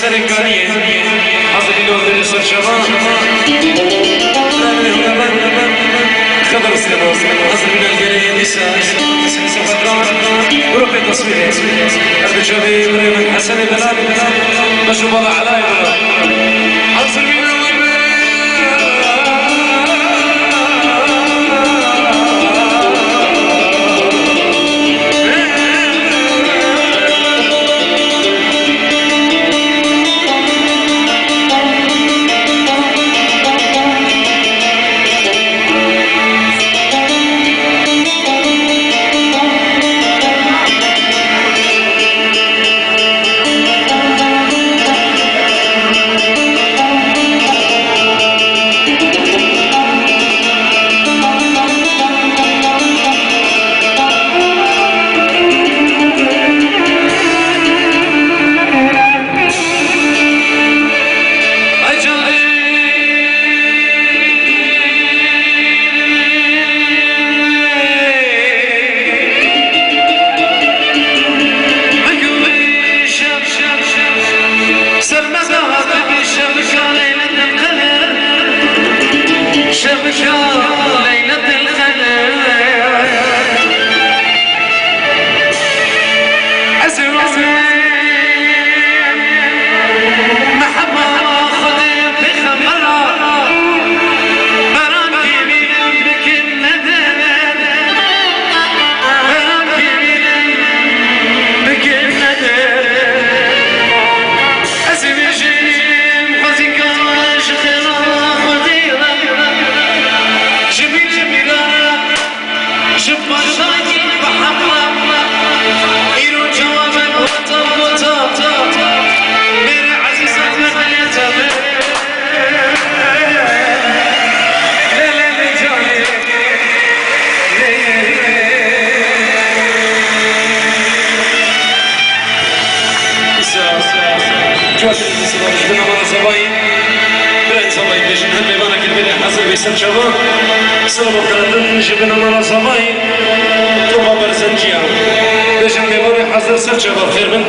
سرکانیه حاضر دور سر شبان خبر سنوس حاضر الجري نساء سفران ورقي تصوير أرد شبي من حسن بلال مشروب الله على حاضر من سرچاوا سلام کردن جبنا مالا زمانی تو با برزنجیان بچم می‌باری حاضر سرچاوا خیر من